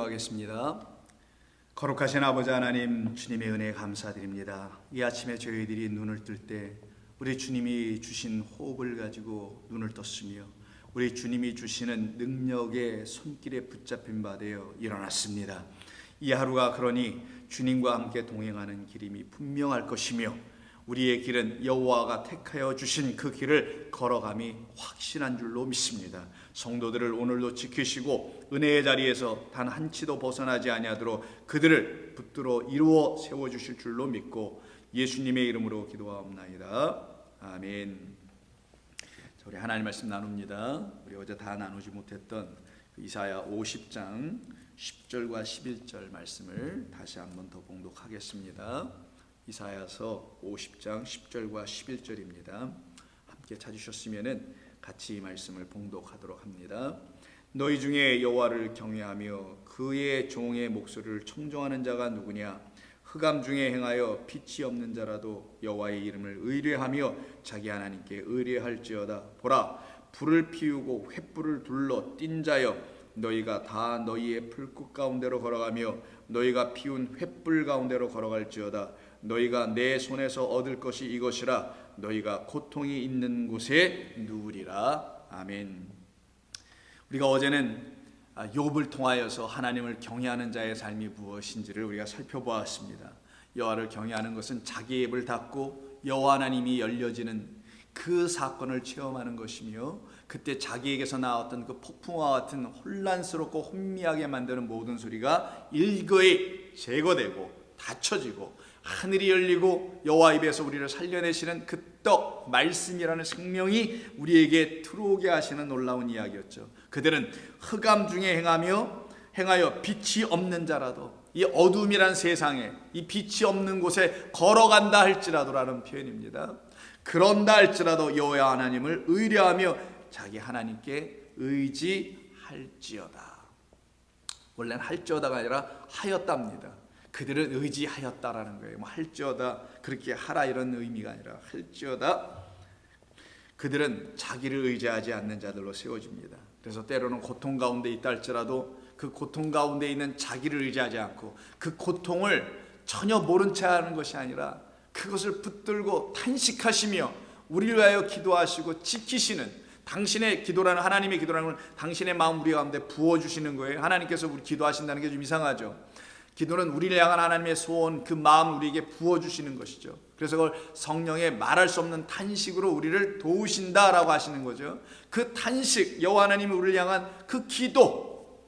기도하겠습니다. 거룩하신 아버지 하나님, 주님의 은혜에 감사드립니다. 이 아침에 저희들이 눈을 뜰 때 우리 주님이 주신 호흡을 가지고 눈을 떴으며 우리 주님이 주시는 능력의 손길에 붙잡힌 바 되어 일어났습니다. 이 하루가 그러니 주님과 함께 동행하는 길임이 분명할 것이며 우리의 길은 여호와가 택하여 주신 그 길을 걸어감이 확신한 줄로 믿습니다. 성도들을 오늘도 지키시고 은혜의 자리에서 단 한 치도 벗어나지 아니하도록 그들을 붙들어 이루어 세워주실 줄로 믿고 예수님의 이름으로 기도하옵나이다. 아멘. 우리 하나님 말씀 나눕니다. 우리 어제 다 나누지 못했던 이사야 50장 10절과 11절 말씀을 다시 한번 더 봉독하겠습니다. 이사야서 50장 10절과 11절입니다. 함께 찾으셨으면 같이 이 말씀을 봉독하도록 합니다. 너희 중에 여호와를 경외하며 그의 종의 목소리를 청종하는 자가 누구냐? 흑암 중에 행하여 빛이 없는 자라도 여호와의 이름을 의뢰하며 자기 하나님께 의뢰할지어다. 보라, 불을 피우고 횃불을 둘러 띈 자여, 너희가 다 너희의 불꽃 가운데로 걸어가며 너희가 피운 횃불 가운데로 걸어갈지어다. 너희가 내 손에서 얻을 것이 이것이라. 너희가 고통이 있는 곳에 누우리라. 아멘. 우리가 어제는 욥을 통하여서 하나님을 경외하는 자의 삶이 무엇인지를 우리가 살펴보았습니다. 여호와를 경외하는 것은 자기의 입을 닫고 여호와 하나님이 열려지는 그 사건을 체험하는 것이며, 그때 자기에게서 나왔던 그 폭풍과 같은 혼란스럽고 혼미하게 만드는 모든 소리가 일거에 제거되고 닫혀지고 하늘이 열리고 여호와 입에서 우리를 살려내시는 그 떡 말씀이라는 생명이 우리에게 들어오게 하시는 놀라운 이야기였죠. 그들은 흑암 중에 행하여 빛이 없는 자라도, 이 어둠이란 세상에 이 빛이 없는 곳에 걸어간다 할지라도라는 표현입니다. 그런다 할지라도 여호와 하나님을 의뢰하며 자기 하나님께 의지할지어다. 원래는 할지어다가 아니라 하였답니다. 그들은 의지하였다라는 거예요. 뭐 할지어다 그렇게 하라 이런 의미가 아니라 할지어다. 그들은 자기를 의지하지 않는 자들로 세워집니다. 그래서 때로는 고통 가운데 있다 할지라도 그 고통 가운데 있는 자기를 의지하지 않고 그 고통을 전혀 모른 채 하는 것이 아니라 그것을 붙들고 탄식하시며 우리를 위하여 기도하시고 지키시는, 당신의 기도라는, 하나님의 기도라는 걸 당신의 마음 우리 가운데 부어주시는 거예요. 하나님께서 우리 기도하신다는 게 좀 이상하죠. 기도는 우리를 향한 하나님의 소원, 그 마음을 우리에게 부어주시는 것이죠. 그래서 그걸 성령의 말할 수 없는 탄식으로 우리를 도우신다라고 하시는 거죠. 그 탄식, 여호와 하나님이 우리를 향한 그 기도,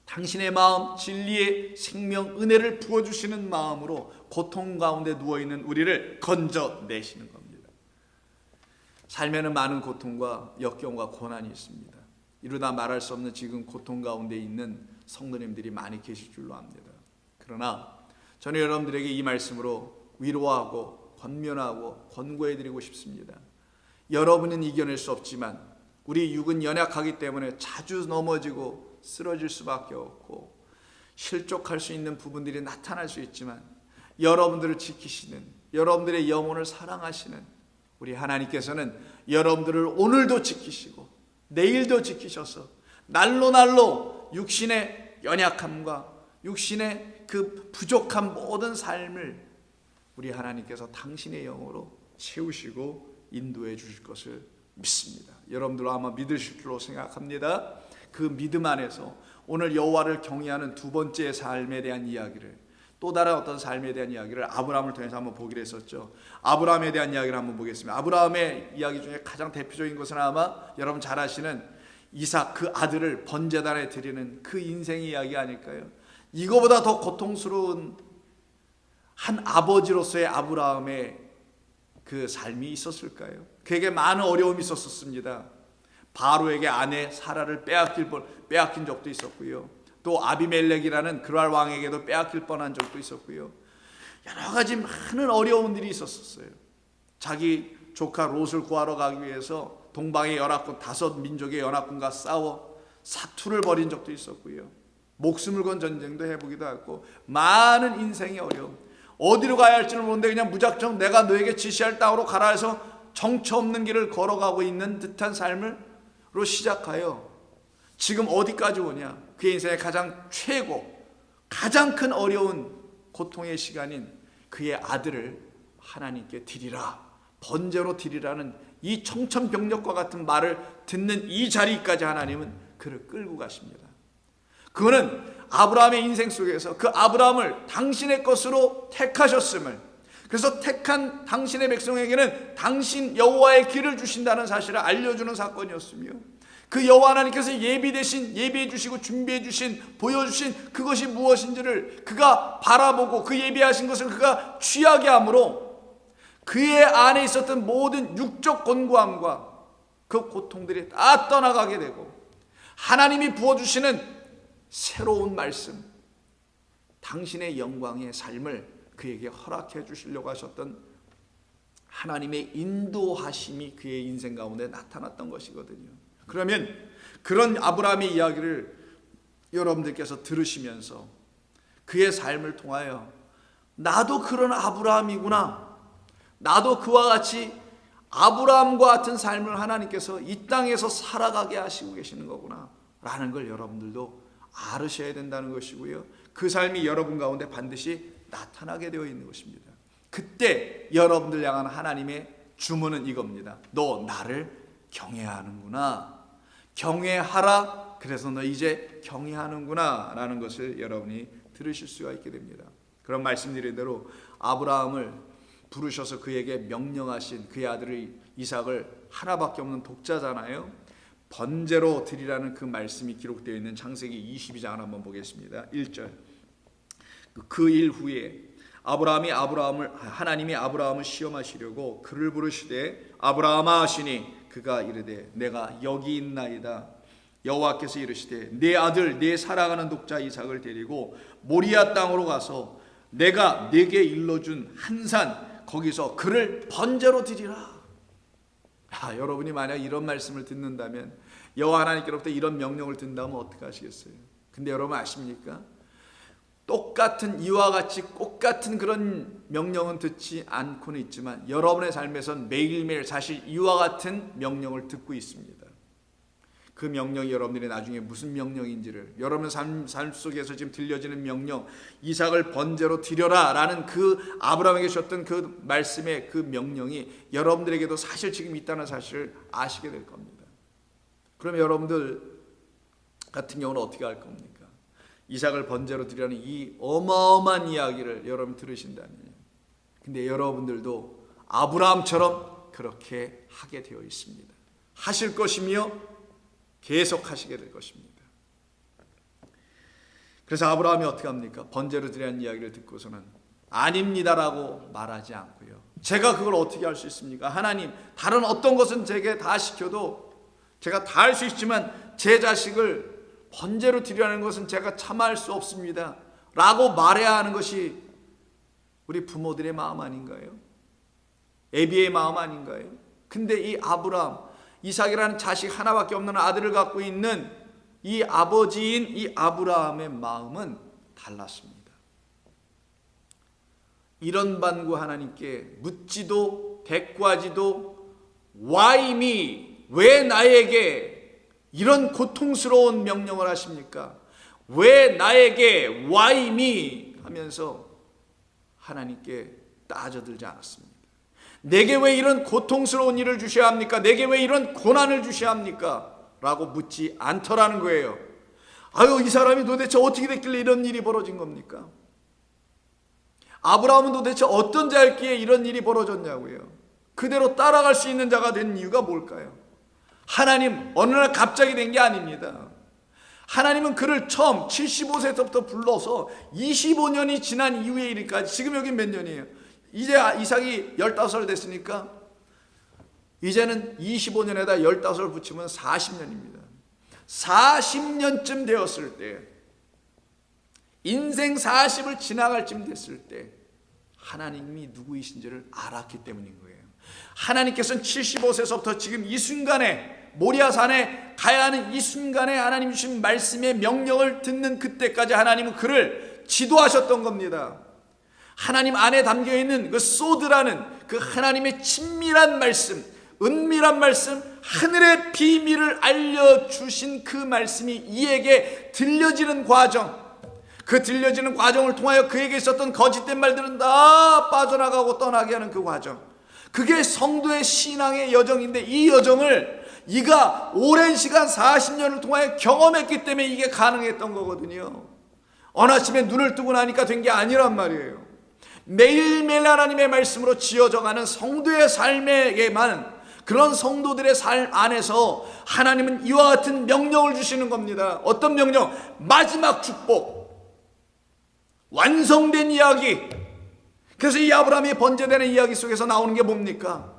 당신의 마음, 진리의 생명, 은혜를 부어주시는 마음으로 고통 가운데 누워있는 우리를 건져내시는 겁니다. 삶에는 많은 고통과 역경과 고난이 있습니다. 이루다 말할 수 없는 지금 고통 가운데 있는 성도님들이 많이 계실 줄로 압니다. 그러나 저는 여러분들에게 이 말씀으로 위로하고 권면하고 권고해드리고 싶습니다. 여러분은 이겨낼 수 없지만 우리 육은 연약하기 때문에 자주 넘어지고 쓰러질 수밖에 없고 실족할 수 있는 부분들이 나타날 수 있지만, 여러분들을 지키시는, 여러분들의 영혼을 사랑하시는 우리 하나님께서는 여러분들을 오늘도 지키시고 내일도 지키셔서 날로 육신의 연약함과 육신의 그 부족한 모든 삶을 우리 하나님께서 당신의 영으로 채우시고 인도해 주실 것을 믿습니다. 여러분들도 아마 믿으실 줄로 생각합니다. 그 믿음 안에서 오늘 여호와를 경외하는 두 번째 삶에 대한 이야기를, 또 다른 어떤 삶에 대한 이야기를 아브라함을 통해서 한번 보기로 했었죠. 아브라함에 대한 이야기를 한번 보겠습니다. 아브라함의 이야기 중에 가장 대표적인 것은 아마 여러분 잘 아시는 이삭, 그 아들을 번제단에 드리는 그 인생의 이야기 아닐까요? 이거보다 더 고통스러운 한 아버지로서의 아브라함의 그 삶이 있었을까요? 그에게 많은 어려움이 있었습니다. 바로에게 아내 사라를 빼앗긴 적도 있었고요. 또 아비멜렉이라는 그랄 왕에게도 빼앗길 뻔한 적도 있었고요. 여러 가지 많은 어려움들이 있었어요. 자기 조카 롯을 구하러 가기 위해서 동방의 연합군, 5민족의 연합군과 싸워 사투를 벌인 적도 있었고요. 목숨을 건 전쟁도 해보기도 하고 많은 인생의 어려움, 어디로 가야 할지를 모르는데 그냥 무작정 내가 너에게 지시할 땅으로 가라 해서 정처 없는 길을 걸어가고 있는 듯한 삶으로 시작하여 지금 어디까지 오냐? 그의 인생의 가장 최고, 가장 큰 어려운 고통의 시간인 그의 아들을 하나님께 드리라, 번제로 드리라는 이 청천벽력과 같은 말을 듣는 이 자리까지 하나님은 그를 끌고 가십니다. 그거는 아브라함의 인생 속에서 그 아브라함을 당신의 것으로 택하셨음을, 그래서 택한 당신의 백성에게는 당신 여호와의 길을 주신다는 사실을 알려주는 사건이었으며, 그 여호와 하나님께서 예비해 주시고 준비해 주신, 보여주신 그것이 무엇인지를 그가 바라보고 그 예비하신 것을 그가 취하게 함으로 그의 안에 있었던 모든 육적 곤고함과 그 고통들이 다 떠나가게 되고, 하나님이 부어주시는 새로운 말씀, 당신의 영광의 삶을 그에게 허락해 주시려고 하셨던 하나님의 인도하심이 그의 인생 가운데 나타났던 것이거든요. 그러면 그런 아브라함의 이야기를 여러분들께서 들으시면서 그의 삶을 통하여 나도 그런 아브라함이구나, 나도 그와 같이 아브라함과 같은 삶을 하나님께서 이 땅에서 살아가게 하시고 계시는 거구나 라는 걸 여러분들도 알으셔야 된다는 것이고요, 그 삶이 여러분 가운데 반드시 나타나게 되어 있는 것입니다. 그때 여러분들 향한 하나님의 주문은 이겁니다. 너 나를 경외하는구나, 경외하라, 그래서 너 이제 경외하는구나 라는 것을 여러분이 들으실 수가 있게 됩니다. 그런 말씀드린 대로 아브라함을 부르셔서 그에게 명령하신 그의 아들 이삭을 하나밖에 없는 독자잖아요. 번제로 드리라는 그 말씀이 기록되어 있는 창세기 22장을 한번 보겠습니다. 1절. 그 일 후에 하나님이 아브라함을 시험하시려고 그를 부르시되 아브라함아 하시니 그가 이르되 내가 여기 있나이다. 여호와께서 이르시되 내 아들 내 사랑하는 독자 이삭을 데리고 모리아 땅으로 가서 내가 네게 일러준 한 산 거기서 그를 번제로 드리라. 여러분이 만약 이런 말씀을 듣는다면, 여호와 하나님께로부터 이런 명령을 듣는다면 어떻게 하시겠어요? 근데 여러분 아십니까? 똑같은 이와 같이 똑같은 그런 명령은 듣지 않고는 있지만 여러분의 삶에선 매일매일 사실 이와 같은 명령을 듣고 있습니다. 그 명령이 여러분들이 나중에 무슨 명령인지를, 여러분의 삶 속에서 지금 들려지는 명령, 이삭을 번제로 드려라 라는 그 아브라함에게 주셨던 그 말씀의 그 명령이 여러분들에게도 사실 지금 있다는 사실을 아시게 될 겁니다. 그럼 여러분들 같은 경우는 어떻게 할 겁니까? 이삭을 번제로 드리라는 이 어마어마한 이야기를 여러분 들으신다면요, 근데 여러분들도 아브라함처럼 그렇게 하게 되어 있습니다. 하실 것이며 계속 하시게 될 것입니다. 그래서 아브라함이 어떻게 합니까? 번제로 드리라는 이야기를 듣고서는 아닙니다라고 말하지 않고요, 제가 그걸 어떻게 할 수 있습니까? 하나님, 다른 어떤 것은 제게 다 시켜도 제가 다 할 수 있지만 제 자식을 번제로 드리라는 것은 제가 참아할 수 없습니다 라고 말해야 하는 것이 우리 부모들의 마음 아닌가요? 애비의 마음 아닌가요? 근데 이 아브라함, 이삭이라는 자식 하나밖에 없는 아들을 갖고 있는 이 아버지인 이 아브라함의 마음은 달랐습니다. 이런 반구 하나님께 묻지도 대꾸하지도 Why me? 왜 나에게 이런 고통스러운 명령을 하십니까? 왜 나에게 Why me? 하면서 하나님께 따져들지 않았습니다. 내게 왜 이런 고통스러운 일을 주셔야 합니까? 내게 왜 이런 고난을 주셔야 합니까? 라고 묻지 않더라는 거예요. 이 사람이 도대체 어떻게 됐길래 이런 일이 벌어진 겁니까? 아브라함은 도대체 어떤 자였기에 이런 일이 벌어졌냐고요. 그대로 따라갈 수 있는 자가 된 이유가 뭘까요? 하나님 어느 날 갑자기 된 게 아닙니다. 하나님은 그를 처음 75세부터 불러서 25년이 지난 이후의 일까지, 지금 여기 몇 년이에요? 이제 이삭이 15살 됐으니까 이제는 25년에다 15을 붙이면 40년입니다. 40년쯤 되었을 때, 인생 40을 지나갈 쯤 됐을 때 하나님이 누구이신지를 알았기 때문인 거예요. 하나님께서는 75세서부터 지금 이 순간에 모리아산에 가야 하는 이 순간에 하나님 주신 말씀의 명령을 듣는 그때까지 하나님은 그를 지도하셨던 겁니다. 하나님 안에 담겨있는 그 소드라는 그 하나님의 친밀한 말씀, 은밀한 말씀, 하늘의 비밀을 알려주신 그 말씀이 이에게 들려지는 과정, 그 들려지는 과정을 통하여 그에게 있었던 거짓된 말들은 다 빠져나가고 떠나게 하는 그 과정, 그게 성도의 신앙의 여정인데, 이 여정을 이가 오랜 시간 40년을 통하여 경험했기 때문에 이게 가능했던 거거든요. 어느 아침에 눈을 뜨고 나니까 된 게 아니란 말이에요. 매일매일 하나님의 말씀으로 지어져가는 성도의 삶에게만, 그런 성도들의 삶 안에서 하나님은 이와 같은 명령을 주시는 겁니다. 어떤 명령? 마지막 축복, 완성된 이야기. 그래서 이 아브라함이 번제되는 이야기 속에서 나오는 게 뭡니까?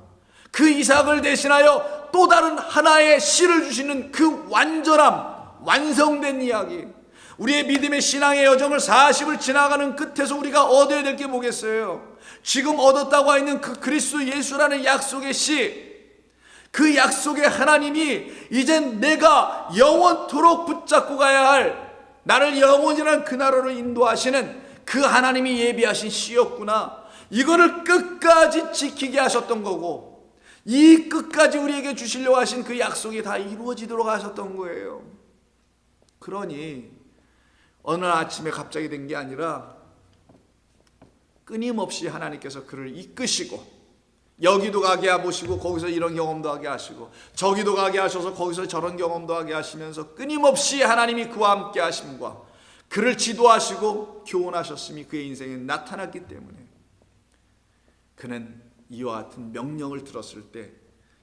그 이삭을 대신하여 또 다른 하나의 씨를 주시는 그 완전함, 완성된 이야기. 우리의 믿음의 신앙의 여정을 40을 지나가는 끝에서 우리가 얻어야 될 게 뭐겠어요? 지금 얻었다고 하는 그 그리스도 예수라는 약속의 씨, 그 약속의 하나님이 이젠 내가 영원토록 붙잡고 가야 할, 나를 영원이라는 그 나라로 인도하시는 그 하나님이 예비하신 씨였구나. 이거를 끝까지 지키게 하셨던 거고, 이 끝까지 우리에게 주시려고 하신 그 약속이 다 이루어지도록 하셨던 거예요. 그러니 어느 아침에 갑자기 된 게 아니라 끊임없이 하나님께서 그를 이끄시고, 여기도 가게 하시고 거기서 이런 경험도 하게 하시고, 저기도 가게 하셔서 거기서 저런 경험도 하게 하시면서 끊임없이 하나님이 그와 함께 하심과 그를 지도하시고 교훈하셨음이 그의 인생에 나타났기 때문에, 그는 이와 같은 명령을 들었을 때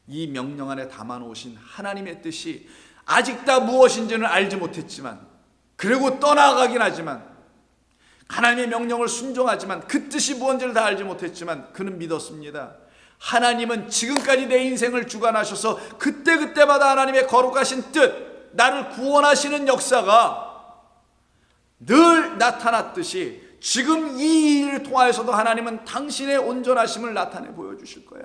이 명령 안에 담아놓으신 하나님의 뜻이 아직 다 무엇인지는 알지 못했지만, 그리고 떠나가긴 하지만, 하나님의 명령을 순종하지만 그 뜻이 무엇인지를 다 알지 못했지만 그는 믿었습니다. 하나님은 지금까지 내 인생을 주관하셔서 그때그때마다 하나님의 거룩하신 뜻, 나를 구원하시는 역사가 늘 나타났듯이 지금 이 일을 통하여서도 하나님은 당신의 온전하심을 나타내 보여주실 거야.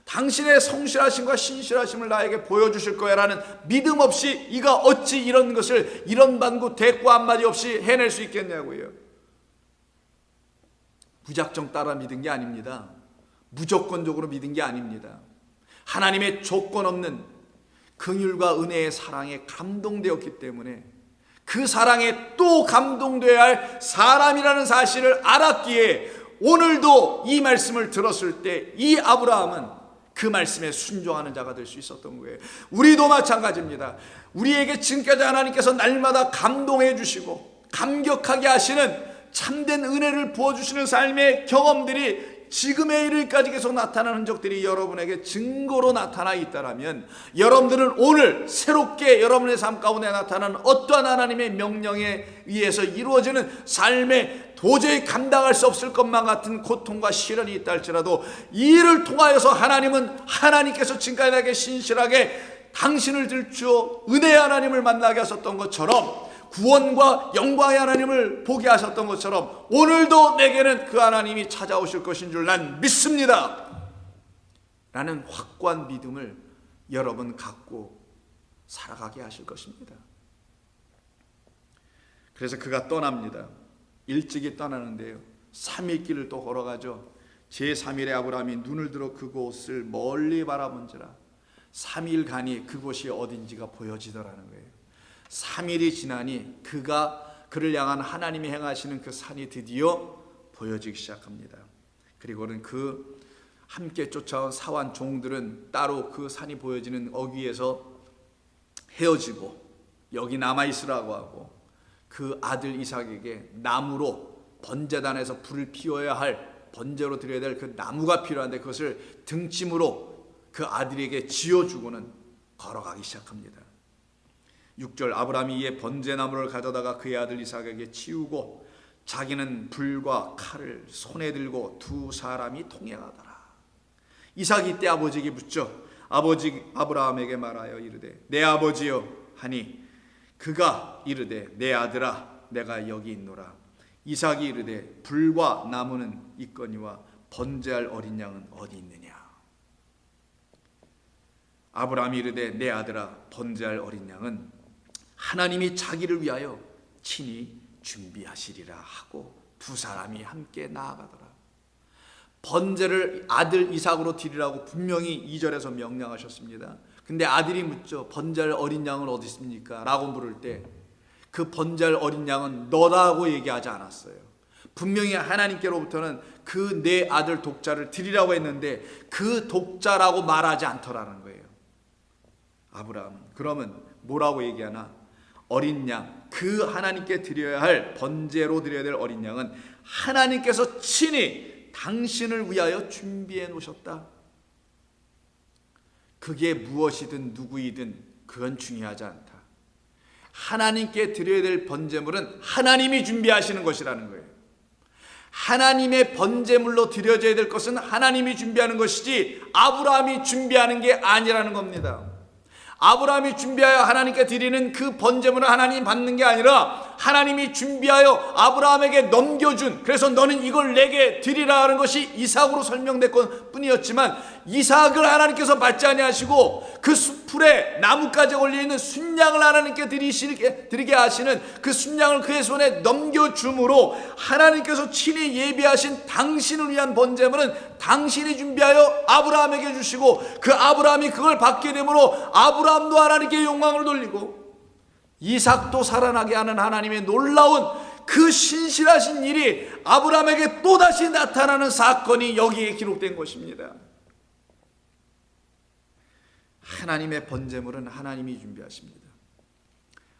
당신의 성실하심과 신실하심을 나에게 보여주실 거야 라는 믿음 없이 이가 어찌 이런 것을, 이런 반구 대꾸 한마디 없이 해낼 수 있겠냐고요. 무작정 따라 믿은 게 아닙니다. 무조건적으로 믿은 게 아닙니다. 하나님의 조건 없는 긍휼과 은혜의 사랑에 감동되었기 때문에, 그 사랑에 또 감동되어야 할 사람이라는 사실을 알았기에 오늘도 이 말씀을 들었을 때 이 아브라함은 그 말씀에 순종하는 자가 될 수 있었던 거예요. 우리도 마찬가지입니다. 우리에게 지금까지 하나님께서 날마다 감동해 주시고 감격하게 하시는 참된 은혜를 부어주시는 삶의 경험들이 지금의 일일까지 계속 나타나는 흔적들이 여러분에게 증거로 나타나 있다면, 여러분들은 오늘 새롭게 여러분의 삶 가운데 나타나는 어떠한 하나님의 명령에 의해서 이루어지는 삶에 도저히 감당할 수 없을 것만 같은 고통과 시련이 있다 할지라도, 이 일을 통하여서 하나님은 하나님께서 지금까지 나에게 신실하게 당신을 들추어 은혜의 하나님을 만나게 하셨던 것처럼, 구원과 영광의 하나님을 보게 하셨던 것처럼 오늘도 내게는 그 하나님이 찾아오실 것인 줄 난 믿습니다 라는 확고한 믿음을 여러분 갖고 살아가게 하실 것입니다. 그래서 그가 떠납니다. 일찍이 떠나는데요, 3일 길을 또 걸어가죠. 제3일에 아브라함이 눈을 들어 그곳을 멀리 바라본지라 3일 간이 그곳이 어딘지가 보여지더라는 거예요. 3일이 지나니 그를 향한 하나님이 행하시는 그 산이 드디어 보여지기 시작합니다. 그리고는 그 함께 쫓아온 사환 종들은 따로 그 산이 보여지는 어귀에서 헤어지고 여기 남아있으라고 하고, 그 아들 이삭에게 나무로 번제단에서 불을 피워야 할, 번제로 드려야 될 그 나무가 필요한데 그것을 등짐으로 그 아들에게 지어주고는 걸어가기 시작합니다. 6절, 아브라함이 이에 번제나무를 가져다가 그의 아들 이삭에게 치우고 자기는 불과 칼을 손에 들고 두 사람이 통행하더라. 이삭이 이때 아버지에게 묻죠. 아버지 아브라함에게 말하여 이르되 내 아버지여 하니, 그가 이르되 내 아들아 내가 여기 있노라. 이삭이 이르되 불과 나무는 있거니와 번제할 어린 양은 어디 있느냐. 아브라함이 이르되 내 아들아 번제할 어린 양은 하나님이 자기를 위하여 친히 준비하시리라 하고 두 사람이 함께 나아가더라. 번제를 아들 이삭으로 드리라고 분명히 2절에서 명령하셨습니다. 근데 아들이 묻죠. 번제할 어린 양은 어디 있습니까? 라고 물을 때 그 번제할 어린 양은 너다고 얘기하지 않았어요. 분명히 하나님께로부터는 그 내 아들 독자를 드리라고 했는데 그 독자라고 말하지 않더라는 거예요. 아브라함은. 그러면 뭐라고 얘기하나? 어린 양, 그 하나님께 드려야 할 번제로 드려야 될 어린 양은 하나님께서 친히 당신을 위하여 준비해 놓으셨다. 그게 무엇이든 누구이든 그건 중요하지 않다. 하나님께 드려야 될 번제물은 하나님이 준비하시는 것이라는 거예요. 하나님의 번제물로 드려져야 될 것은 하나님이 준비하는 것이지 아브라함이 준비하는 게 아니라는 겁니다. 아브라함이 준비하여 하나님께 드리는 그 번제물을 하나님이 받는 게 아니라 하나님이 준비하여 아브라함에게 넘겨준, 그래서 너는 이걸 내게 드리라는 것이 이삭으로 설명될 것 뿐이었지만 이삭을 하나님께서 받지 아니하시고 그 수풀에 나뭇가지에 걸려있는 순양을 하나님께 드리게 하시는 그 순양을 그의 손에 넘겨줌으로 하나님께서 친히 예비하신 당신을 위한 번제물은 당신이 준비하여 아브라함에게 주시고 그 아브라함이 그걸 받게 되므로 아브라함도 하나님께 영광을 돌리고 이삭도 살아나게 하는 하나님의 놀라운 그 신실하신 일이 아브라함에게 또다시 나타나는 사건이 여기에 기록된 것입니다. 하나님의 번제물은 하나님이 준비하십니다.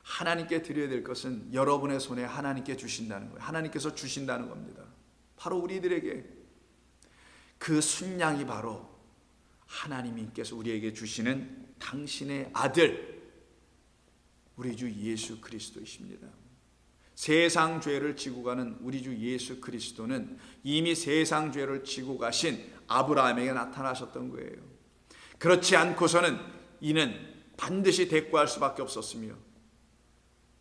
하나님께 드려야 될 것은 여러분의 손에 하나님께 주신다는 거예요. 하나님께서 주신다는 겁니다. 바로 우리들에게 그 순양이 바로 하나님께서 우리에게 주시는 당신의 아들 우리 주 예수 그리스도이십니다. 세상 죄를 지고 가는 우리 주 예수 그리스도는 이미 세상 죄를 지고 가신 아브라함에게 나타나셨던 거예요. 그렇지 않고서는 이는 반드시 대꾸할 수밖에 없었으며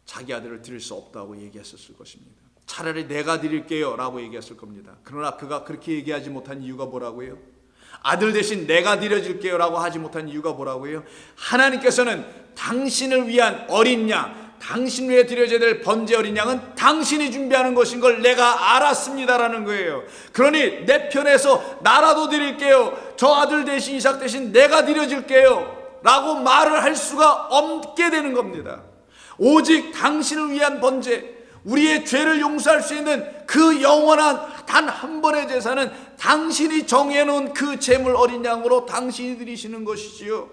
자기 아들을 드릴 수 없다고 얘기했었을 것입니다. 차라리 내가 드릴게요 라고 얘기했을 겁니다. 그러나 그가 그렇게 얘기하지 못한 이유가 뭐라고요? 아들 대신 내가 드려줄게요 라고 하지 못한 이유가 뭐라고요? 하나님께서는 당신을 위한 어린 양, 당신 위해 드려져야 될 번제 어린 양은 당신이 준비하는 것인 걸 내가 알았습니다라는 거예요. 그러니 내 편에서 나라도 드릴게요, 저 아들 대신 이삭 대신 내가 드려줄게요 라고 말을 할 수가 없게 되는 겁니다. 오직 당신을 위한 번제, 우리의 죄를 용서할 수 있는 그 영원한 단 한 번의 제사는 당신이 정해놓은 그 제물 어린 양으로 당신이 드리시는 것이지요.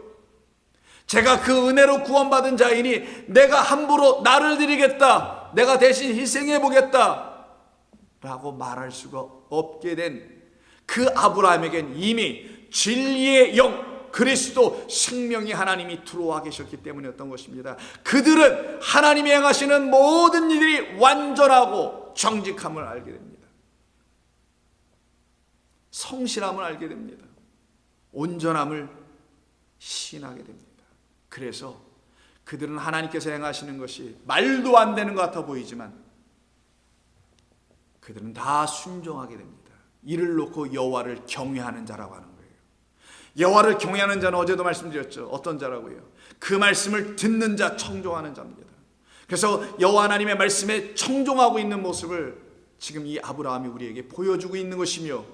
제가 그 은혜로 구원받은 자이니 내가 함부로 나를 드리겠다, 내가 대신 희생해 보겠다 라고 말할 수가 없게 된 그 아브라함에겐 이미 진리의 영 그리스도 생명이 하나님이 들어와 계셨기 때문이었던 것입니다. 그들은 하나님이 행하시는 모든 일들이 완전하고 정직함을 알게 됩니다. 성실함을 알게 됩니다. 온전함을 시인하게 됩니다. 그래서 그들은 하나님께서 행하시는 것이 말도 안 되는 것 같아 보이지만 그들은 다 순종하게 됩니다. 이를 놓고 여호와를 경외하는 자라고 하는 거예요. 여호와를 경외하는 자는 어제도 말씀드렸죠. 어떤 자라고요? 그 말씀을 듣는 자, 청종하는 자입니다. 그래서 여호와 하나님의 말씀에 청종하고 있는 모습을 지금 이 아브라함이 우리에게 보여주고 있는 것이며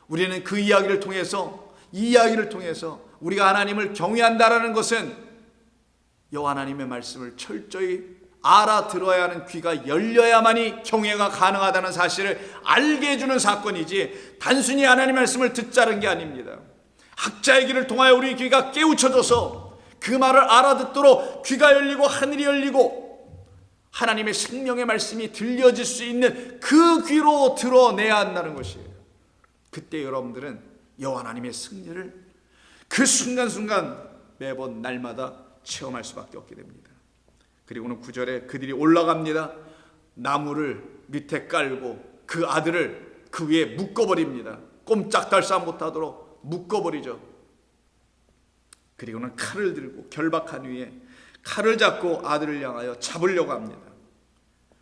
우리는 그 이야기를 통해서, 이 이야기를 통해서 우리가 하나님을 경외한다라는 것은 여호와 하나님의 말씀을 철저히 알아들어야 하는 귀가 열려야만이 경외가 가능하다는 사실을 알게 해주는 사건이지 단순히 하나님의 말씀을 듣자는 게 아닙니다. 학자의 길을 통하여 우리 귀가 깨우쳐져서 그 말을 알아듣도록 귀가 열리고 하늘이 열리고 하나님의 생명의 말씀이 들려질 수 있는 그 귀로 들어내야 한다는 것이에요. 그때 여러분들은 여호와 하나님의 승리를 그 순간순간 매번 날마다 체험할 수밖에 없게 됩니다. 그리고는 9절에 그들이 올라갑니다. 나무를 밑에 깔고 그 아들을 그 위에 묶어버립니다. 꼼짝달싹 못하도록 묶어버리죠. 그리고는 칼을 들고 결박한 위에 칼을 잡고 아들을 향하여 잡으려고 합니다.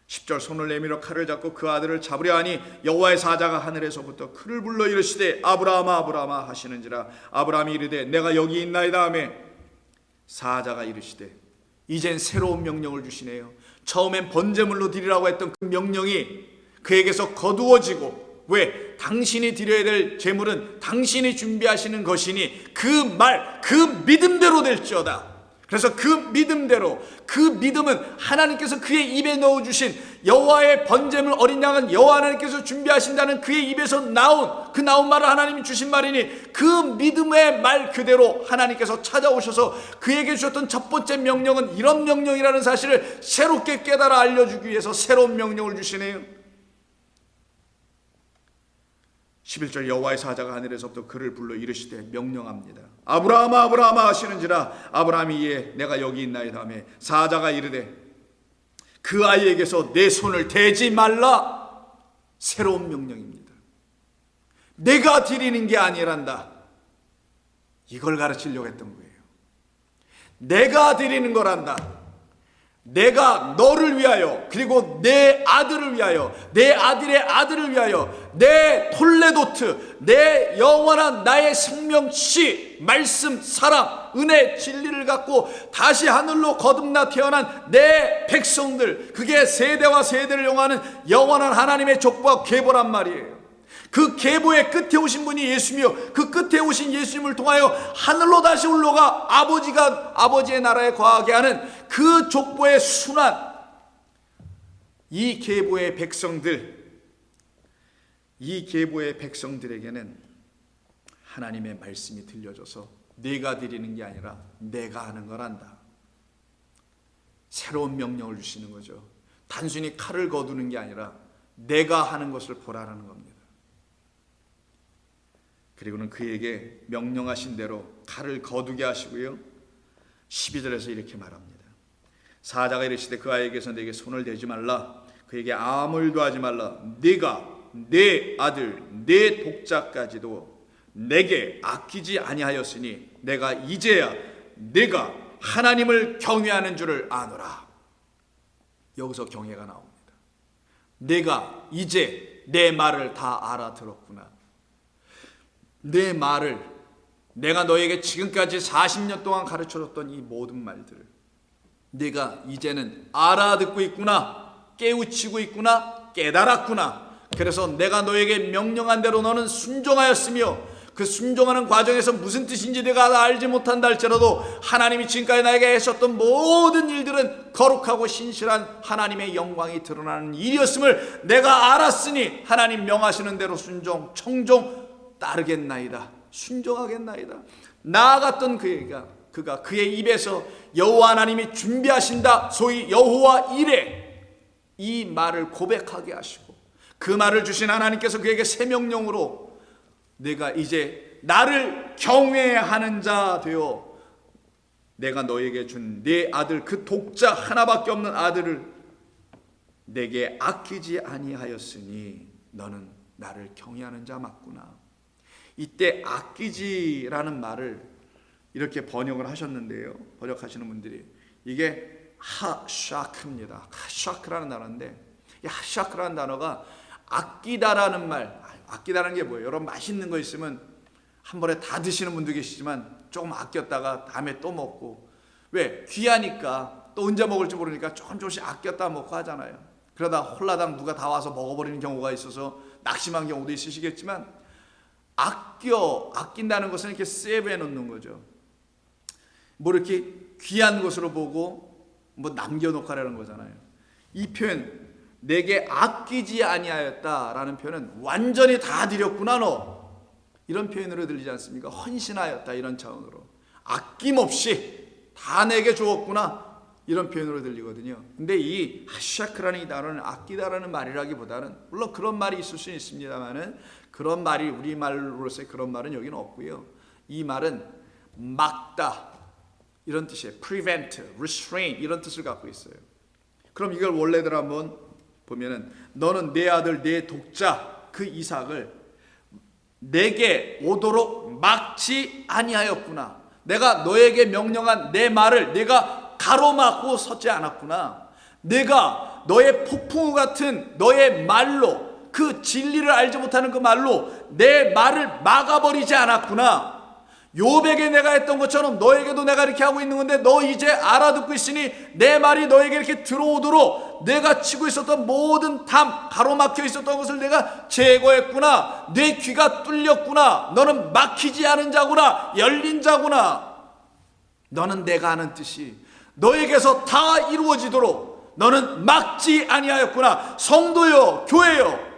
10절 손을 내밀어 칼을 잡고 그 아들을 잡으려 하니 여호와의 사자가 하늘에서부터 그를 불러 이르시되 아브라함아 아브라함아 하시는지라. 아브라함이 이르되 내가 여기 있나이다 하매 사자가 이르시되, 이젠 새로운 명령을 주시네요. 처음엔 번제물로 드리라고 했던 그 명령이 그에게서 거두어지고 왜? 당신이 드려야 될 재물은 당신이 준비하시는 것이니 그 말, 그 믿음대로 될지어다. 그래서 그 믿음대로, 그 믿음은 하나님께서 그의 입에 넣어주신 여호와의 번제물 어린 양은 여호와 하나님께서 준비하신다는 그의 입에서 나온 말을 하나님이 주신 말이니 그 믿음의 말 그대로 하나님께서 찾아오셔서 그에게 주셨던 첫 번째 명령은 이런 명령이라는 사실을 새롭게 깨달아 알려주기 위해서 새로운 명령을 주시네요. 11절 여호와의 사자가 하늘에서부터 그를 불러 이르시되 명령합니다. 아브라함아 아브라함아 하시는지라 아브라함이 이에 내가 여기 있나이다 하매 사자가 이르되 그 아이에게서 내 손을 대지 말라. 새로운 명령입니다. 내가 드리는 게 아니란다. 이걸 가르치려고 했던 거예요. 내가 드리는 거란다. 내가 너를 위하여, 그리고 내 아들을 위하여, 내 아들의 아들을 위하여, 내 톨레도트, 내 영원한 나의 생명씨, 말씀, 사랑, 은혜, 진리를 갖고 다시 하늘로 거듭나 태어난 내 백성들, 그게 세대와 세대를 영화하는 영원한 하나님의 족보와 계보란 말이에요. 그 계보의 끝에 오신 분이 예수며 그 끝에 오신 예수님을 통하여 하늘로 다시 올라가 아버지의 나라에 거하게 하는 그 족보의 순환, 이 계보의 백성들에게는 하나님의 말씀이 들려줘서 네가 드리는 게 아니라 내가 하는 거란다. 새로운 명령을 주시는 거죠. 단순히 칼을 거두는 게 아니라 내가 하는 것을 보라는 겁니다. 그리고는 그에게 명령하신 대로 칼을 거두게 하시고요. 12절에서 이렇게 말합니다. 사자가 이르시되 그 아이에게서 내게 손을 대지 말라. 그에게 아무 일도 하지 말라. 네가 내 아들 내 독자까지도 내게 아끼지 아니하였으니 내가 이제야 내가 하나님을 경외하는 줄을 아노라. 여기서 경외가 나옵니다. 내가 이제 내 말을 다 알아들었구나. 내 말을, 내가 너에게 지금까지 40년 동안 가르쳐줬던 이 모든 말들을 내가 이제는 알아듣고 있구나, 깨우치고 있구나, 깨달았구나. 그래서 내가 너에게 명령한 대로 너는 순종하였으며 그 순종하는 과정에서 무슨 뜻인지 내가 알지 못한다 할지라도 하나님이 지금까지 나에게 하셨던 모든 일들은 거룩하고 신실한 하나님의 영광이 드러나는 일이었음을 내가 알았으니 하나님 명하시는 대로 순종, 청종, 따르겠나이다, 순종하겠나이다. 나아갔던 그가 그의 입에서 여호와 하나님이 준비하신다, 소위 여호와 이레, 이 말을 고백하게 하시고 그 말을 주신 하나님께서 그에게 새 명령으로 내가 이제 나를 경외하는 자 되어 내가 너에게 준 내 아들, 그 독자 하나밖에 없는 아들을 내게 아끼지 아니하였으니 너는 나를 경외하는 자 맞구나. 이때 아끼지라는 말을 이렇게 번역을 하셨는데요, 번역하시는 분들이 이게 하샤크입니다. 하샤크라는 단어인데 이 하샤크라는 단어가 아끼다라는 말, 아끼다라는 게 뭐예요? 여러분 맛있는 거 있으면 한 번에 다 드시는 분도 계시지만 조금 아꼈다가 다음에 또 먹고, 왜? 귀하니까 또 언제 먹을지 모르니까 조금씩 아꼈다 먹고 하잖아요. 그러다 홀라당 누가 다 와서 먹어버리는 경우가 있어서 낙심한 경우도 있으시겠지만 아낀다는 것은 이렇게 세이브해 놓는 거죠. 뭐 이렇게 귀한 것으로 보고 뭐 남겨놓고 하라는 거잖아요. 이 표현, 내게 아끼지 아니하였다라는 표현은 완전히 다 드렸구나 너, 이런 표현으로 들리지 않습니까? 헌신하였다, 이런 차원으로 아낌없이 다 내게 주었구나, 이런 표현으로 들리거든요. 근데 이 하샤크라는 이 단어는 아끼다라는 말이라기보다는, 물론 그런 말이 있을 수는 있습니다만은 그런 말이 우리말로서의 그런 말은 여기는 없고요. 이 말은 막다, 이런 뜻이에요. prevent, restrain, 이런 뜻을 갖고 있어요. 그럼 이걸 원래대로 한번 보면은 너는 내 아들 내 독자 그 이삭을 내게 오도록 막지 아니하였구나. 내가 너에게 명령한 내 말을 내가 가로막고 섰지 않았구나. 내가 너의 폭풍우 같은 너의 말로, 그 진리를 알지 못하는 그 말로 내 말을 막아버리지 않았구나. 욥에게 내가 했던 것처럼 너에게도 내가 이렇게 하고 있는 건데 너 이제 알아듣고 있으니 내 말이 너에게 이렇게 들어오도록 내가 치고 있었던 모든 담, 가로막혀 있었던 것을 내가 제거했구나. 내 귀가 뚫렸구나. 너는 막히지 않은 자구나. 열린 자구나. 너는 내가 하는 뜻이 너에게서 다 이루어지도록 너는 막지 아니하였구나. 성도요, 교회요,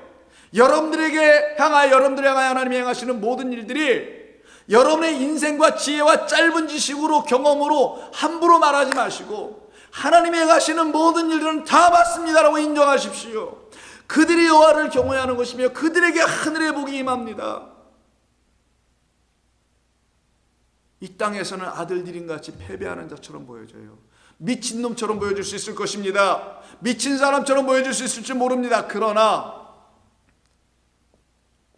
여러분들에게 향하여 여러분들을 향하여 하나님이 행하시는 모든 일들이 여러분의 인생과 지혜와 짧은 지식으로 경험으로 함부로 말하지 마시고 하나님이 행하시는 모든 일들은 다 맞습니다라고 인정하십시오. 그들이 여호와를 경외하는 것이며 그들에게 하늘의 복이 임합니다. 이 땅에서는 아들들인같이 패배하는 자처럼 보여져요. 미친놈처럼 보여줄 수 있을 것입니다. 미친 사람처럼 보여줄 수 있을지 모릅니다. 그러나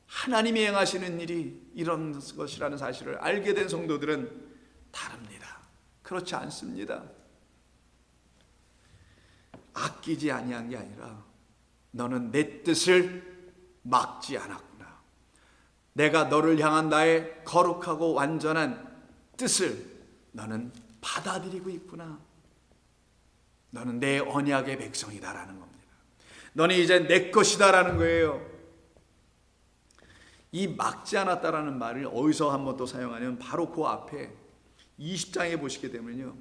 하나님이 행하시는 일이 이런 것이라는 사실을 알게 된 성도들은 다릅니다. 그렇지 않습니다. 아끼지 아니한 게 아니라 너는 내 뜻을 막지 않았구나. 내가 너를 향한 나의 거룩하고 완전한 뜻을 너는 받아들이고 있구나. 너는 내 언약의 백성이다라는 겁니다. 너는 이제 내 것이다라는 거예요. 이 막지 않았다라는 말을 어디서 한번 또 사용하냐면 바로 그 앞에 20장에 보시게 되면요,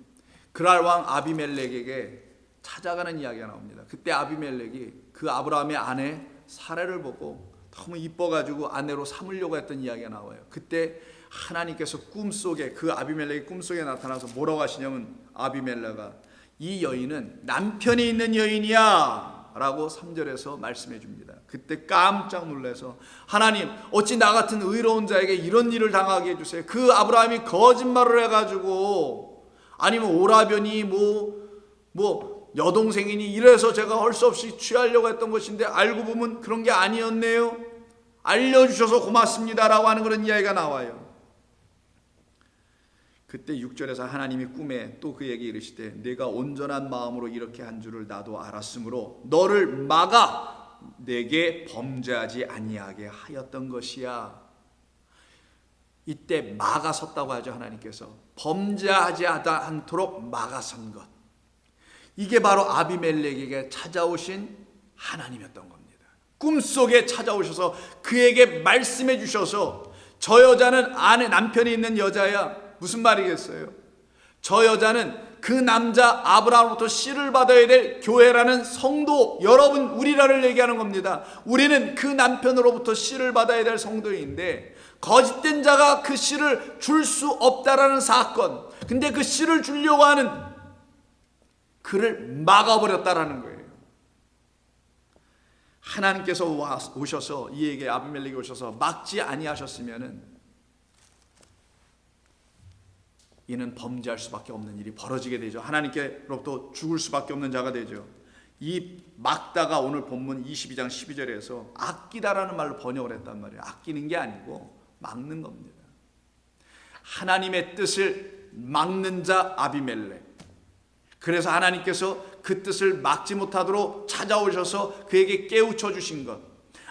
그랄 왕 아비멜렉에게 찾아가는 이야기가 나옵니다. 그때 아비멜렉이 그 아브라함의 아내 사라를 보고 너무 이뻐가지고 아내로 삼으려고 했던 이야기가 나와요. 그때 하나님께서 꿈속에, 그 아비멜렉이 꿈속에 나타나서 뭐라고 하시냐면, 아비멜렉아, 이 여인은 남편이 있는 여인이야 라고 3절에서 말씀해 줍니다. 그때 깜짝 놀라서 하나님, 어찌 나 같은 의로운 자에게 이런 일을 당하게 해주세요. 그 아브라함이 거짓말을 해가지고 아니면 오라버니 뭐 여동생이니 이래서 제가 할 수 없이 취하려고 했던 것인데 알고 보면 그런 게 아니었네요. 알려주셔서 고맙습니다라고 하는 그런 이야기가 나와요. 그때 6절에서 하나님이 꿈에 또 그에게 이르시되 내가 온전한 마음으로 이렇게 한 줄을 나도 알았으므로 너를 막아 내게 범죄하지 아니하게 하였던 것이야. 이때 막아섰다고 하죠. 하나님께서 범죄하지 않도록 막아선 것, 이게 바로 아비멜렉에게 찾아오신 하나님이었던 겁니다. 꿈속에 찾아오셔서 그에게 말씀해 주셔서 저 여자는 아내 남편이 있는 여자야. 무슨 말이겠어요? 저 여자는 그 남자 아브라함으로부터 씨를 받아야 될 교회라는 성도 여러분, 우리라를 얘기하는 겁니다. 우리는 그 남편으로부터 씨를 받아야 될 성도인데 거짓된 자가 그 씨를 줄 수 없다라는 사건, 근데 그 씨를 주려고 하는 그를 막아버렸다라는 거예요. 하나님께서 오셔서 이에게, 아비멜렉이 오셔서 막지 아니하셨으면은 이는 범죄할 수밖에 없는 일이 벌어지게 되죠. 하나님께로부터 죽을 수밖에 없는 자가 되죠. 이 막다가 오늘 본문 22장 12절에서 아끼다라는 말로 번역을 했단 말이에요. 아끼는 게 아니고 막는 겁니다. 하나님의 뜻을 막는 자 아비멜렉. 그래서 하나님께서 그 뜻을 막지 못하도록 찾아오셔서 그에게 깨우쳐 주신 것.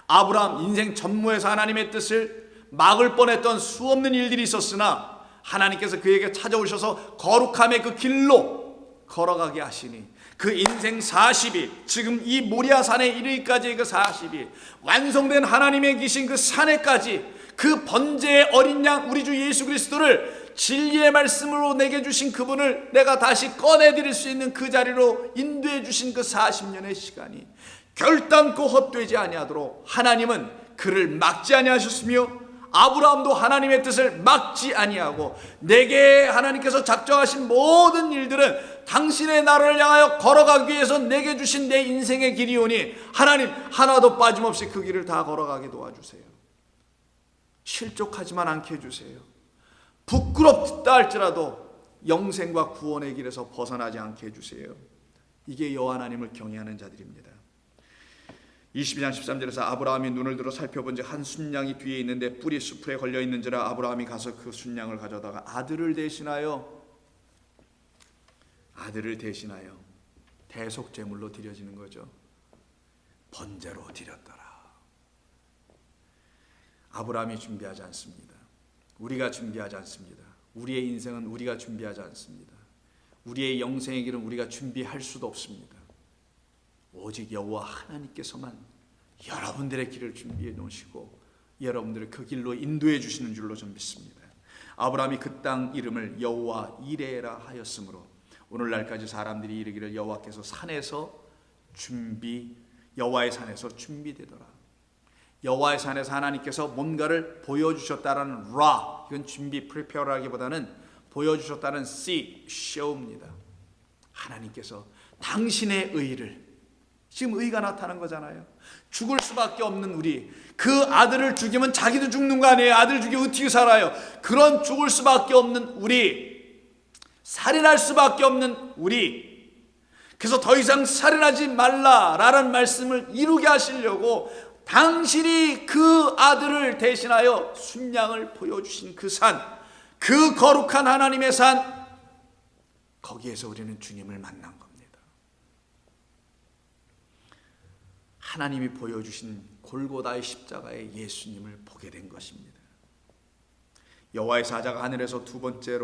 아브라함 인생 전무에서 하나님의 뜻을 막을 뻔했던 수없는 일들이 있었으나 하나님께서 그에게 찾아오셔서 거룩함의 그 길로 걸어가게 하시니 그 인생 40이, 지금 이 모리아 산에 이르기까지의 그 40이 완성된 하나님의 계신 그 산에까지, 그 번제의 어린 양 우리 주 예수 그리스도를 진리의 말씀으로 내게 주신 그분을 내가 다시 꺼내드릴 수 있는 그 자리로 인도해 주신 그 40년의 시간이 결단코 헛되지 아니하도록 하나님은 그를 막지 아니하셨으며 아브라함도 하나님의 뜻을 막지 아니하고 내게 하나님께서 작정하신 모든 일들은 당신의 나라를 향하여 걸어가기 위해서 내게 주신 내 인생의 길이오니 하나님 하나도 빠짐없이 그 길을 다 걸어가게 도와주세요. 실족하지만 않게 해주세요. 부끄럽다 할지라도 영생과 구원의 길에서 벗어나지 않게 해주세요. 이게 여호와 하나님을 경외하는 자들입니다. 22장 13절에서 아브라함이 눈을 들어 살펴본즉 한 순양이 뒤에 있는데 뿔이 수풀에 걸려 있는지라 아브라함이 가서 그 순양을 가져다가 아들을 대신하여 대속 제물로 드려지는 거죠. 번제로 드렸더라. 아브라함이 준비하지 않습니다. 우리가 준비하지 않습니다. 우리의 인생은 우리가 준비하지 않습니다. 우리의 영생의 길은 우리가 준비할 수도 없습니다. 오직 여호와 하나님께서만 여러분들의 길을 준비해 놓으시고 여러분들을 그 길로 인도해 주시는 줄로 좀 믿습니다. 아브라함이 그 땅 이름을 여호와 이레라 하였으므로 오늘날까지 사람들이 이르기를 여호와께서 여호와의 산에서 준비되더라. 여호와의 산에서 하나님께서 뭔가를 보여주셨다라는 라, 이건 준비, prepare라기보다는 보여주셨다는 show입니다. 하나님께서 당신의 의를, 지금 의가 나타난 거잖아요. 죽을 수밖에 없는 우리, 그 아들을 죽이면 자기도 죽는 거 아니에요. 아들 죽이면 어떻게 살아요? 그런 죽을 수밖에 없는 우리, 살인할 수밖에 없는 우리, 그래서 더 이상 살인하지 말라라는 말씀을 이루게 하시려고 당신이 그 아들을 대신하여 순양을 보여주신 그 산, 그 거룩한 하나님의 산, 거기에서 우리는 주님을 만난 겁니다. 하나님이 보여주신 골고다의 십자가의 예수님을 보게 된 것입니다. 여호와의 사자가 하늘에서 두 번째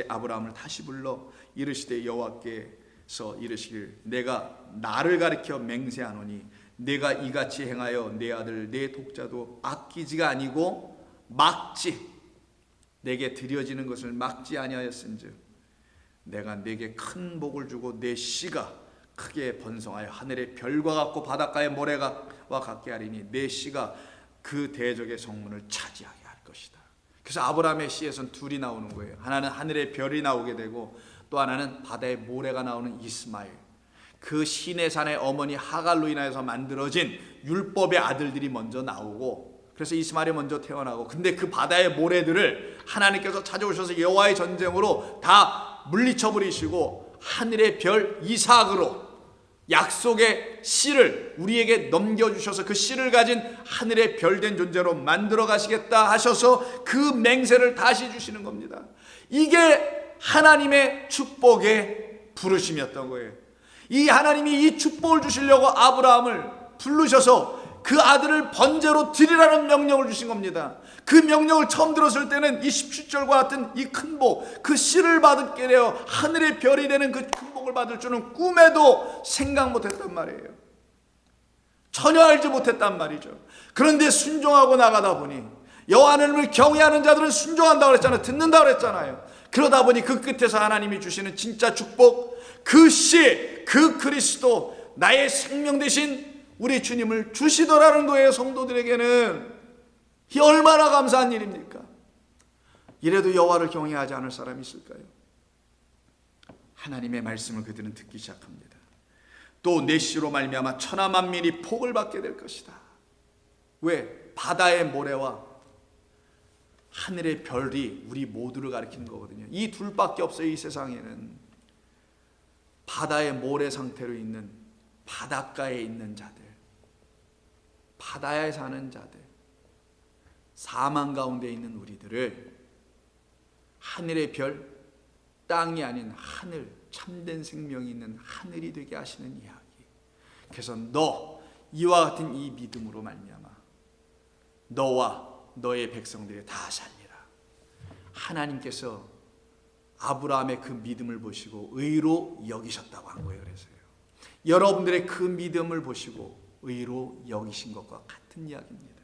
아브라함을 다시 불러 이르시되 여호와께서 이르시길 내가 나를 가리켜 맹세하노니 내가 이같이 행하여 내 아들 내 독자도 아끼지가 아니고 막지, 내게 드려지는 것을 막지 아니하였은즉 내가 내게 큰 복을 주고 내 씨가 크게 번성하여 하늘의 별과 같고 바닷가의 모래와 같게 하리니 내 씨가 그 대적의 성문을 차지하게 할 것이다. 그래서 아브라함의 씨에선 둘이 나오는 거예요. 하나는 하늘의 별이 나오게 되고 또 하나는 바다의 모래가 나오는 이스마엘, 그 시내 산의 어머니 하갈로 인하여서 만들어진 율법의 아들들이 먼저 나오고, 그래서 이스마엘이 먼저 태어나고, 근데 그 바다의 모래들을 하나님께서 찾아오셔서 여호와의 전쟁으로 다 물리쳐 버리시고 하늘의 별 이삭으로 약속의 씨를 우리에게 넘겨주셔서 그 씨를 가진 하늘의 별된 존재로 만들어 가시겠다 하셔서 그 맹세를 다시 주시는 겁니다. 이게 하나님의 축복의 부르심이었던 거예요. 이 하나님이 이 축복을 주시려고 아브라함을 부르셔서 그 아들을 번제로 드리라는 명령을 주신 겁니다. 그 명령을 처음 들었을 때는 이 17절과 같은 이 큰 복, 그 씨를 받게 되어 하늘의 별이 되는 그 큰 복을 받을 줄은 꿈에도 생각 못했단 말이에요. 전혀 알지 못했단 말이죠. 그런데 순종하고 나가다 보니, 여호와 하나님을 경외하는 자들은 순종한다고 그랬잖아요. 듣는다고 그랬잖아요. 그러다 보니 그 끝에서 하나님이 주시는 진짜 축복, 그 씨, 그 그리스도, 나의 생명 대신 우리 주님을 주시더라는 거예요. 성도들에게는 이 얼마나 감사한 일입니까? 이래도 여호와를 경외하지 않을 사람이 있을까요? 하나님의 말씀을 그들은 듣기 시작합니다. 또 내 씨로 말미암아 천하 만민이 복을 받게 될 것이다. 왜? 바다의 모래와 하늘의 별이 우리 모두를 가리키는 거거든요. 이 둘밖에 없어요. 이 세상에는 바다의 모래 상태로 있는, 바닷가에 있는 자들, 바다에 사는 자들, 사망 가운데 있는 우리들을 하늘의 별, 땅이 아닌 하늘, 참된 생명이 있는 하늘이 되게 하시는 이야기. 그래서 이와 같은 이 믿음으로 말미암아 너와 너의 백성들이 다 살리라. 하나님께서 아브라함의 그 믿음을 보시고 의로 여기셨다고 한 거예요. 그래서요, 여러분들의 그 믿음을 보시고 의로 여기신 것과 같은 이야기입니다.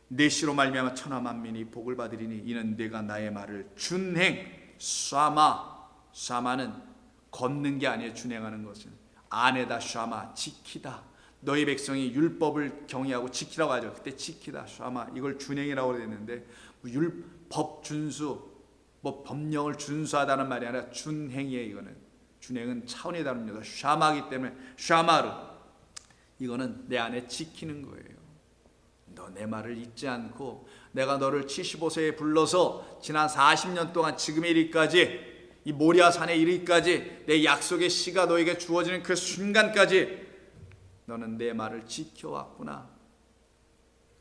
내 씨로 말미암아 천하 만민이 복을 받으리니 이는 내가 나의 말을 준행, 샤마는 걷는 게 아니에요. 준행하는 것은 안에다 샤마, 지키다. 너희 백성이 율법을 경외하고 지키라고 하죠. 그때 지키다, 샤마, 이걸 준행이라고 그랬는데 율법 준수, 법령을 준수하다는 말이 아니라 준행이에요. 이거는 준행은 차원이 다릅니다. 샤마기 때문에 샤마르, 이거는 내 안에 지키는 거예요. 너 내 말을 잊지 않고 내가 너를 75세에 불러서 지난 40년 동안 지금의 일까지, 이 모리아 산에 이르기까지 내 약속의 씨가 너에게 주어지는 그 순간까지 너는 내 말을 지켜왔구나.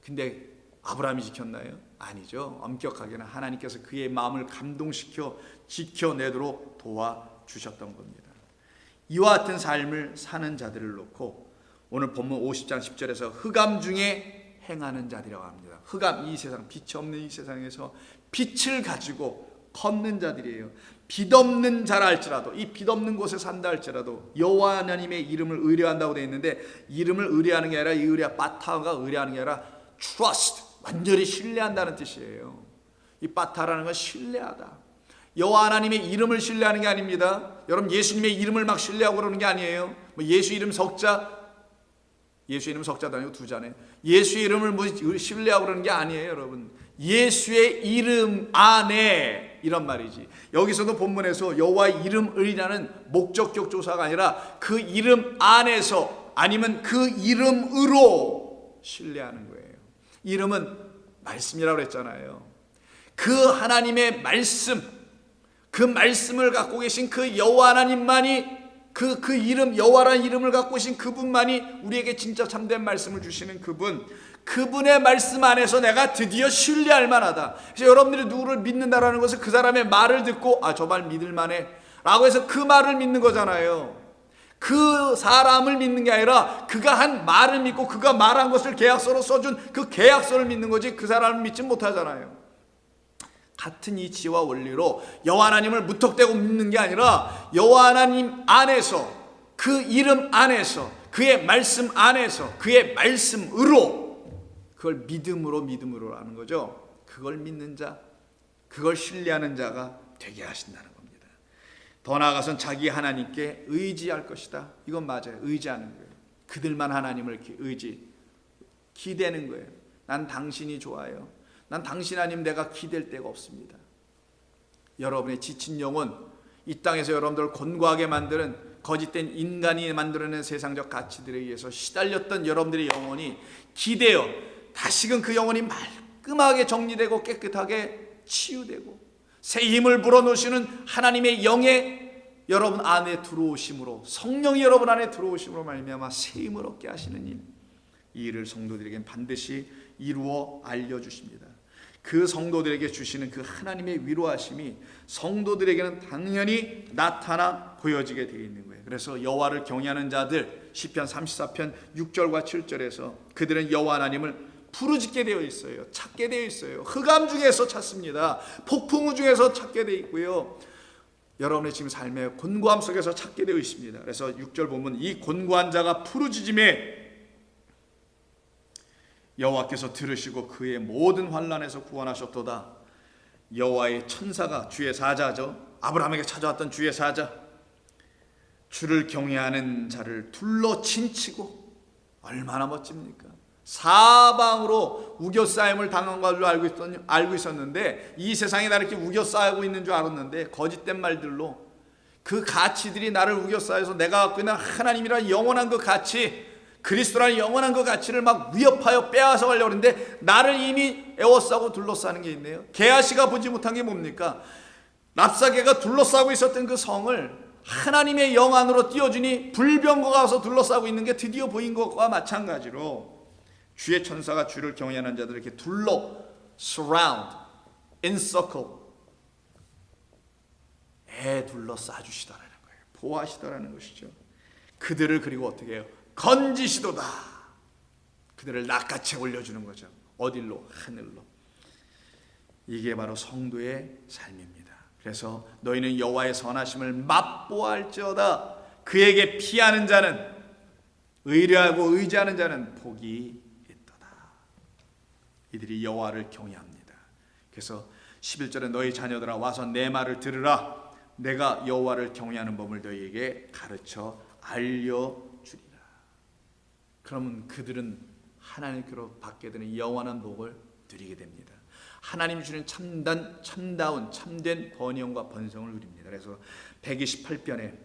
근데 아브라함이 지켰나요? 아니죠. 엄격하게는 하나님께서 그의 마음을 감동시켜 지켜내도록 도와주셨던 겁니다. 이와 같은 삶을 사는 자들을 놓고 오늘 본문 50장 10절에서 흑암 중에 행하는 자들이라고 합니다. 흑암 이 세상, 빛이 없는 이 세상에서 빛을 가지고 걷는 자들이에요. 빛 없는 자라 할지라도, 이 빛 없는 곳에 산다 할지라도 여호와 하나님의 이름을 의뢰한다고 되어 있는데, 이름을 의뢰하는 게 아니라, 이 의뢰 바타가 의뢰하는 게 아니라 trust, 완전히 신뢰한다는 뜻이에요. 이 바타라는 건 신뢰하다. 여호와 하나님의 이름을 신뢰하는 게 아닙니다. 여러분, 예수님의 이름을 막 신뢰하고 그러는 게 아니에요. 뭐 예수 이름 석자, 예수 이름 석자도 아니고 두 자네. 예수 이름을 뭐 신뢰하고 그러는 게 아니에요, 여러분. 예수의 이름 안에, 이런 말이지. 여기서도 본문에서 여호와의 이름을이라는 목적격 조사가 아니라 그 이름 안에서, 아니면 그 이름으로 신뢰하는 거예요. 이름은 말씀이라고 그랬잖아요. 그 하나님의 말씀, 그 말씀을 갖고 계신 그 여호와 하나님만이, 그 이름, 여호와라는 이름을 갖고 계신 그분만이 우리에게 진짜 참된 말씀을 주시는 그분, 그분의 말씀 안에서 내가 드디어 신뢰할 만하다. 그래서 여러분들이 누구를 믿는다라는 것은 그 사람의 말을 듣고, 아, 저 말 믿을 만해 라고 해서 그 말을 믿는 거잖아요. 그 사람을 믿는 게 아니라 그가 한 말을 믿고 그가 말한 것을 계약서로 써준 그 계약서를 믿는 거지, 그 사람을 믿지 못하잖아요. 같은 이치와 원리로 여호와 하나님을 무턱대고 믿는 게 아니라 여호와 하나님 안에서, 그 이름 안에서, 그의 말씀 안에서, 그의 말씀으로, 그걸 믿음으로 하는 거죠. 그걸 믿는 자, 그걸 신뢰하는 자가 되게 하신다는 겁니다. 더 나아가선 자기 하나님께 의지할 것이다. 이건 맞아요. 의지하는 거예요. 그들만 하나님을 기대는 거예요. 난 당신이 좋아요. 난 당신 아니면 내가 기댈 데가 없습니다. 여러분의 지친 영혼, 이 땅에서 여러분들을 곤고하게 만드는 거짓된 인간이 만들어낸 세상적 가치들에 의해서 시달렸던 여러분들의 영혼이 기대어 다시금 그 영혼이 말끔하게 정리되고 깨끗하게 치유되고 새 힘을 불어넣으시는 하나님의 영에 여러분 안에 들어오심으로, 성령이 여러분 안에 들어오심으로 말미암아 새 힘을 얻게 하시는 일, 이 일을 성도들에게는 반드시 이루어 알려주십니다. 그 성도들에게 주시는 그 하나님의 위로하심이 성도들에게는 당연히 나타나 보여지게 되어 있는 거예요. 그래서 여호와를 경외하는 자들, 시편 34편 6절과 7절에서 그들은 여호와 하나님을 부르짖게 되어 있어요. 찾게 되어 있어요. 흑암 중에서 찾습니다. 폭풍우 중에서 찾게 되어 있고요. 여러분의 지금 삶의 곤고함 속에서 찾게 되어 있습니다. 그래서 6절 보면 이 곤고한 자가 부르짖음에 여호와께서 들으시고 그의 모든 환난에서 구원하셨도다. 여호와의 천사가, 주의 사자죠. 아브라함에게 찾아왔던 주의 사자, 주를 경외하는 자를 둘러 친치고, 얼마나 멋집니까? 사방으로 우겨싸임을 당한 걸로 알고 있었는데, 이 세상에 나를 이렇게 우겨싸고 있는 줄 알았는데, 거짓된 말들로 그 가치들이 나를 우겨싸여서 내가 갖고 있는 하나님이라는 영원한 그 가치, 그리스도라는 영원한 그 가치를 막 위협하여 빼앗아 가려고 하는데, 나를 이미 에워싸고 둘러싸는 게 있네요. 게하시가 보지 못한 게 뭡니까? 랍사게가 둘러싸고 있었던 그 성을 하나님의 영 안으로 띄워주니 불병거가 와서 둘러싸고 있는 게 드디어 보인 것과 마찬가지로 주의 천사가 주를 경외하는 자들을 이렇게 둘러, surround, encircle, 둘러싸 주시더라는 거예요. 보호하시더라는 것이죠. 그들을 그리고 어떻게 해요? 건지시도다. 그들을 낚아채 올려주는 거죠. 어딜로? 하늘로. 이게 바로 성도의 삶입니다. 그래서 너희는 여호와의 선하심을 맛보아할지어다. 그에게 피하는 자는, 의뢰하고 의지하는 자는 복이 있도다. 이들이 여호와를 경외합니다. 그래서 11절에 너희 자녀들아 와서 내 말을 들으라. 내가 여호와를 경외하는 법을 너희에게 가르쳐 알려주리라. 그러면 그들은 하나님께로 받게 되는 영원한 복을 누리게 됩니다. 하나님이 주는 참다운 참된 번영과 번성을 누립니다. 그래서 128편에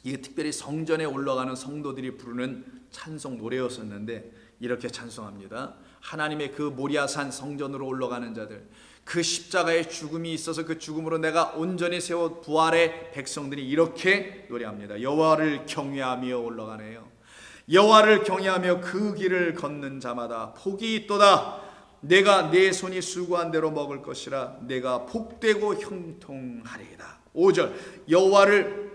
이게 특별히 성전에 올라가는 성도들이 부르는 찬송 노래였었는데, 이렇게 찬송합니다. 하나님의 그 모리아산 성전으로 올라가는 자들, 그 십자가의 죽음이 있어서 그 죽음으로 내가 온전히 세워 부활의 백성들이 이렇게 노래합니다. 여호와를 경외하며 올라가네요. 여호와를 경외하며 그 길을 걷는 자마다 복이 있도다. 내가 내 손이 수고한 대로 먹을 것이라. 내가 복되고 형통하리이다. 5절 여호와를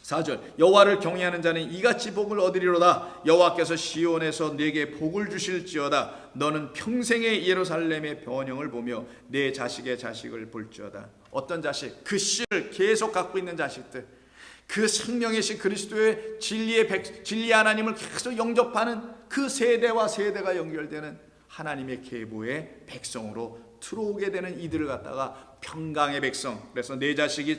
4절 여호와를 경외하는 자는 이같이 복을 얻으리로다. 여호와께서 시온에서 내게 복을 주실지어다. 너는 평생의 예루살렘의 변형을 보며 내 자식의 자식을 볼지어다. 어떤 자식? 그 씨를 계속 갖고 있는 자식들, 그 생명의 씨 그리스도의 진리의 하나님을 계속 영접하는 그 세대와 세대가 연결되는 하나님의 계보의 백성으로 들어오게 되는 이들을 갖다가 평강의 백성, 그래서 내 자식의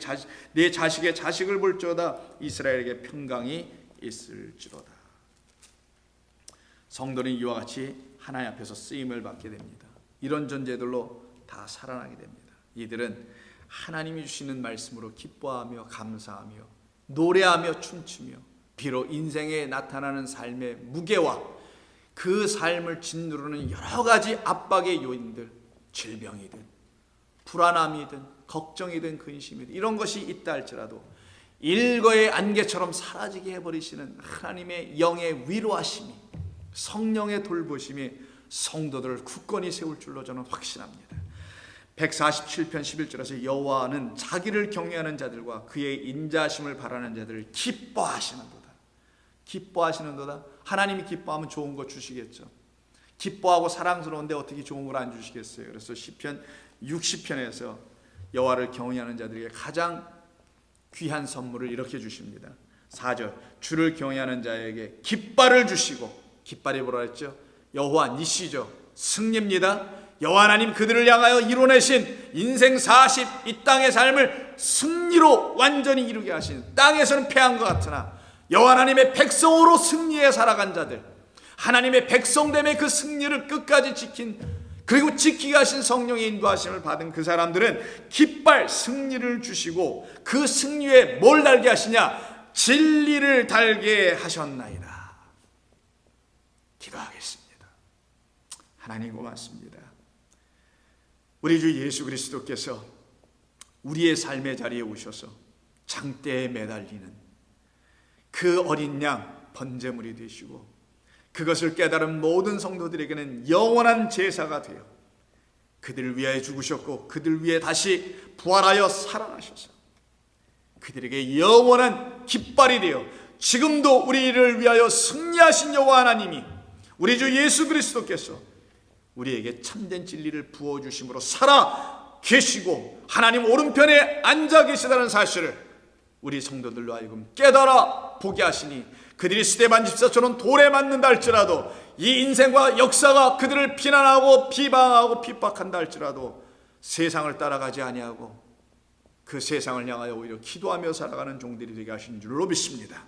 자식을 볼지어다. 이스라엘에게 평강이 있을지로다. 성도는 이와 같이 하나님 앞에서 쓰임을 받게 됩니다. 이런 존재들로 다 살아나게 됩니다. 이들은 하나님이 주시는 말씀으로 기뻐하며 감사하며 노래하며 춤추며, 비록 인생에 나타나는 삶의 무게와 그 삶을 짓누르는 여러 가지 압박의 요인들, 질병이든 불안함이든 걱정이든 근심이든 이런 것이 있다 할지라도 일거의 안개처럼 사라지게 해버리시는 하나님의 영의 위로하심이, 성령의 돌보심이 성도들을 굳건히 세울 줄로 저는 확신합니다. 147편 11절에서 여호와는 자기를 경외하는 자들과 그의 인자하심을 바라는 자들을 기뻐하시는도다. 기뻐하시는도다. 하나님이 기뻐하면 좋은 거 주시겠죠. 기뻐하고 사랑스러운데 어떻게 좋은 걸 안 주시겠어요. 그래서 시편 60편에서 여호와를 경외하는 자들에게 가장 귀한 선물을 이렇게 주십니다. 4절 주를 경외하는 자에게 깃발을 주시고, 깃발이 뭐라 했죠? 여호와 니시죠. 승리입니다. 여호와 하나님 그들을 향하여 이뤄내신 인생 40 이 땅의 삶을 승리로 완전히 이루게 하신, 땅에서는 패한 것 같으나 여호와 하나님의 백성으로 승리해 살아간 자들, 하나님의 백성됨의 그 승리를 끝까지 지킨, 그리고 지키게 하신 성령의 인도하심을 받은 그 사람들은 깃발 승리를 주시고, 그 승리에 뭘 달게 하시냐? 진리를 달게 하셨나이다. 기도하겠습니다. 하나님 고맙습니다. 우리 주 예수 그리스도께서 우리의 삶의 자리에 오셔서 장대에 매달리는 그 어린 양 번제물이 되시고, 그것을 깨달은 모든 성도들에게는 영원한 제사가 되어 그들을 위하여 죽으셨고 그들을 위해 다시 부활하여 살아나셔서 그들에게 영원한 깃발이 되어 지금도 우리를 위하여 승리하신 여호와 하나님이, 우리 주 예수 그리스도께서 우리에게 참된 진리를 부어주심으로 살아 계시고 하나님 오른편에 앉아 계시다는 사실을 우리 성도들로 하여금 깨달아 보게 하시니, 그들이 스데반 집사처럼 돌에 맞는다 할지라도, 이 인생과 역사가 그들을 비난하고 비방하고 핍박한다 할지라도 세상을 따라가지 아니하고 그 세상을 향하여 오히려 기도하며 살아가는 종들이 되게 하신 줄로 믿습니다.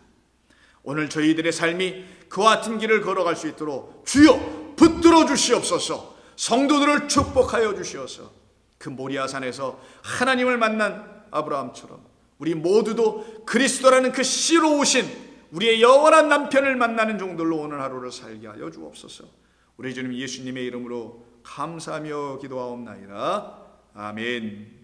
오늘 저희들의 삶이 그와 같은 길을 걸어갈 수 있도록 주여 붙들어 주시옵소서. 성도들을 축복하여 주시어서 그 모리아산에서 하나님을 만난 아브라함처럼 우리 모두도 그리스도라는 그 씨로 오신 우리의 영원한 남편을 만나는 종들로 오늘 하루를 살게 하여 주옵소서. 우리 주님 예수님의 이름으로 감사하며 기도하옵나이다. 아멘.